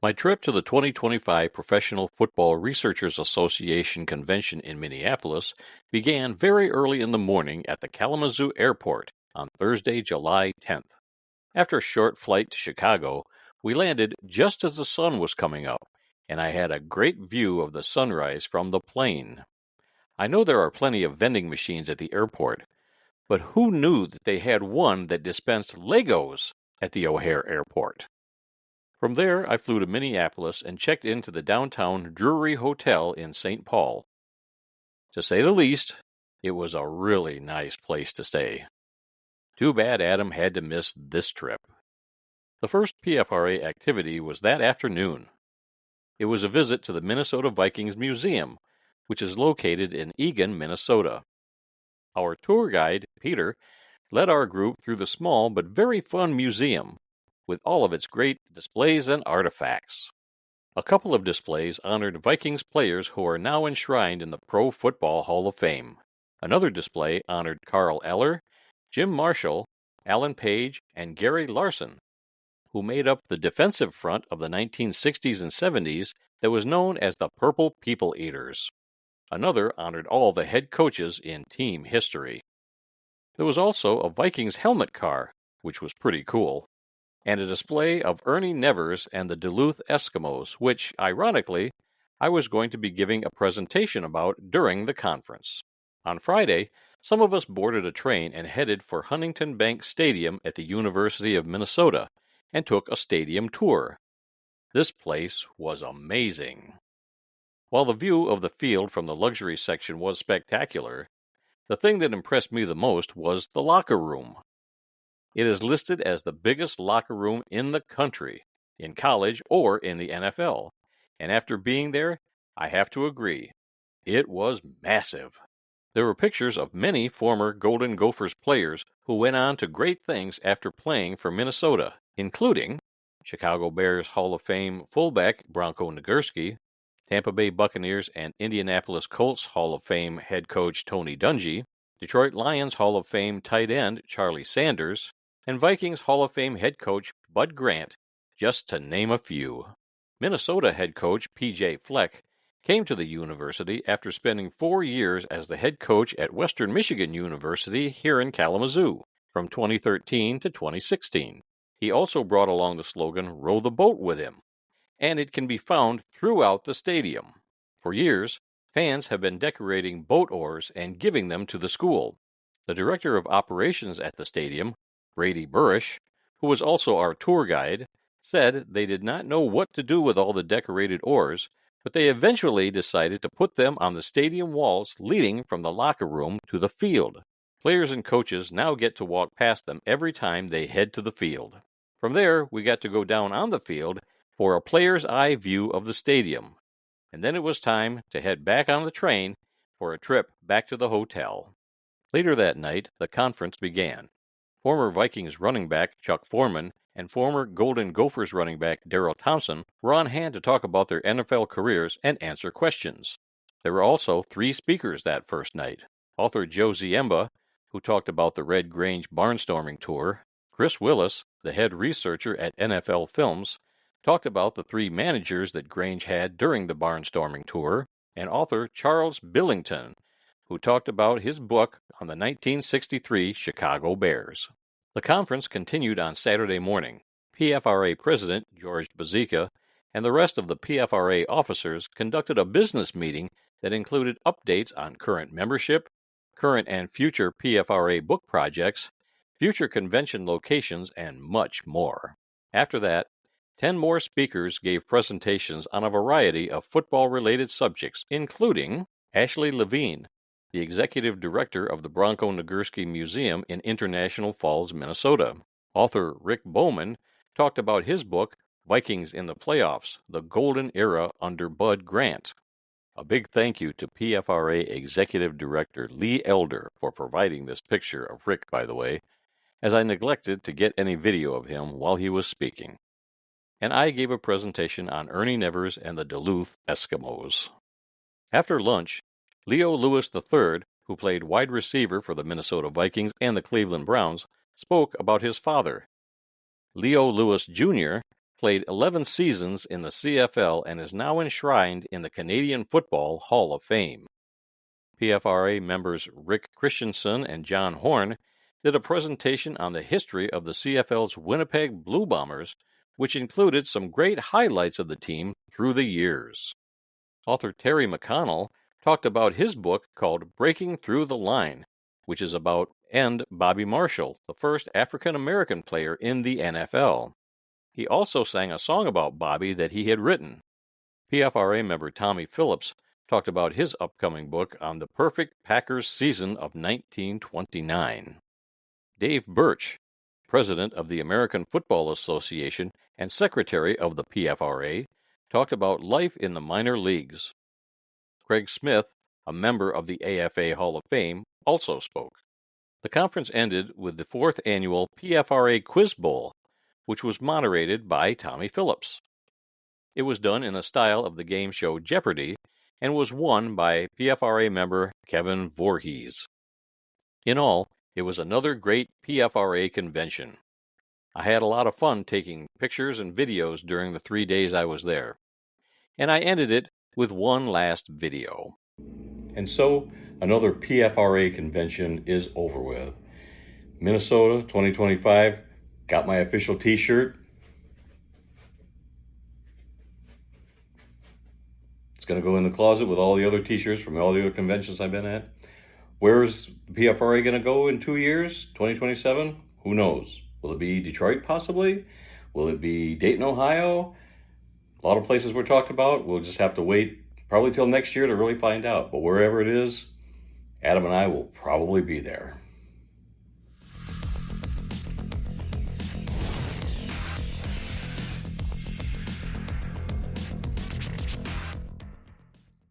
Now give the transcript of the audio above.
My trip to the 2025 Professional Football Researchers Association convention in Minneapolis began very early in the morning at the Kalamazoo Airport on Thursday, July 10th. After a short flight to Chicago, we landed just as the sun was coming up, and I had a great view of the sunrise from the plane. I know there are plenty of vending machines at the airport, but who knew that they had one that dispensed Legos at the O'Hare Airport? From there, I flew to Minneapolis and checked into the downtown Drury Hotel in St. Paul. To say the least, it was a really nice place to stay. Too bad Adam had to miss this trip. The first PFRA activity was that afternoon. It was a visit to the Minnesota Vikings Museum, which is located in Eagan, Minnesota. Our tour guide, Peter, led our group through the small but very fun museum, with all of its great displays and artifacts. A couple of displays honored Vikings players who are now enshrined in the Pro Football Hall of Fame. Another display honored Carl Eller, Jim Marshall, Alan Page, and Gary Larson, who made up the defensive front of the 1960s and 70s that was known as the Purple People Eaters. Another honored all the head coaches in team history. There was also a Vikings helmet car, which was pretty cool, and a display of Ernie Nevers and the Duluth Eskimos, which, ironically, I was going to be giving a presentation about during the conference. On Friday, some of us boarded a train and headed for Huntington Bank Stadium at the University of Minnesota and took a stadium tour. This place was amazing. While the view of the field from the luxury section was spectacular, the thing that impressed me the most was the locker room. It is listed as the biggest locker room in the country, in college or in the NFL, and after being there, I have to agree, it was massive. There were pictures of many former Golden Gophers players who went on to great things after playing for Minnesota, including Chicago Bears Hall of Fame fullback Bronco Nagurski, Tampa Bay Buccaneers and Indianapolis Colts Hall of Fame head coach Tony Dungy, Detroit Lions Hall of Fame tight end Charlie Sanders, and Vikings Hall of Fame head coach Bud Grant, just to name a few. Minnesota head coach P.J. Fleck came to the university after spending 4 years as the head coach at Western Michigan University here in Kalamazoo, from 2013 to 2016. He also brought along the slogan, "Row the Boat" with him, and it can be found throughout the stadium. For years, fans have been decorating boat oars and giving them to the school. The director of operations at the stadium, Brady Burrish, who was also our tour guide, said they did not know what to do with all the decorated oars, but they eventually decided to put them on the stadium walls leading from the locker room to the field. Players and coaches now get to walk past them every time they head to the field. From there, we got to go down on the field for a player's eye view of the stadium, and then it was time to head back on the train for a trip back to the hotel. Later that night, the conference began. Former Vikings running back Chuck Foreman and former Golden Gophers running back Darrell Thompson were on hand to talk about their NFL careers and answer questions. There were also 3 speakers that first night. Author Joe Ziemba, who talked about the Red Grange barnstorming tour, Chris Willis, the head researcher at NFL Films, talked about the 3 managers that Grange had during the barnstorming tour, and author Charles Billington, who talked about his book on the 1963 Chicago Bears. The conference continued on Saturday morning. PFRA President George Bazika and the rest of the PFRA officers conducted a business meeting that included updates on current membership, current and future PFRA book projects, future convention locations, and much more. After that, 10 more speakers gave presentations on a variety of football-related subjects, including Ashley Levine, the executive director of the Bronco Nagurski Museum in International Falls, Minnesota. Author Rick Bowman talked about his book, Vikings in the Playoffs, The Golden Era Under Bud Grant. A big thank you to PFRA Executive Director Lee Elder for providing this picture of Rick, by the way, as I neglected to get any video of him while he was speaking. And I gave a presentation on Ernie Nevers and the Duluth Eskimos. After lunch, Leo Lewis III, who played wide receiver for the Minnesota Vikings and the Cleveland Browns, spoke about his father. Leo Lewis Jr., played 11 seasons in the CFL, and is now enshrined in the Canadian Football Hall of Fame. PFRA members Rick Christensen and John Horn did a presentation on the history of the CFL's Winnipeg Blue Bombers, which included some great highlights of the team through the years. Author Terry McConnell talked about his book called Breaking Through the Line, which is about Bobby Marshall, the first African-American player in the NFL. He also sang a song about Bobby that he had written. PFRA member Tommy Phillips talked about his upcoming book on the perfect Packers season of 1929. Dave Birch, president of the American Football Association and secretary of the PFRA, talked about life in the minor leagues. Craig Smith, a member of the AFA Hall of Fame, also spoke. The conference ended with the 4th annual PFRA Quiz Bowl, which was moderated by Tommy Phillips. It was done in the style of the game show Jeopardy! And was won by PFRA member Kevin Voorhees. In all, it was another great PFRA convention. I had a lot of fun taking pictures and videos during the 3 days I was there. And I ended it with one last video. And so, another PFRA convention is over with. Minnesota 2025, got my official t-shirt. It's going to go in the closet with all the other t-shirts from all the other conventions I've been at. Where's the PFRA going to go in 2 years? 2027? Who knows? Will it be Detroit possibly? Will it be Dayton, Ohio? A lot of places were talked about. We'll just have to wait probably till next year to really find out. But wherever it is, Adam and I will probably be there.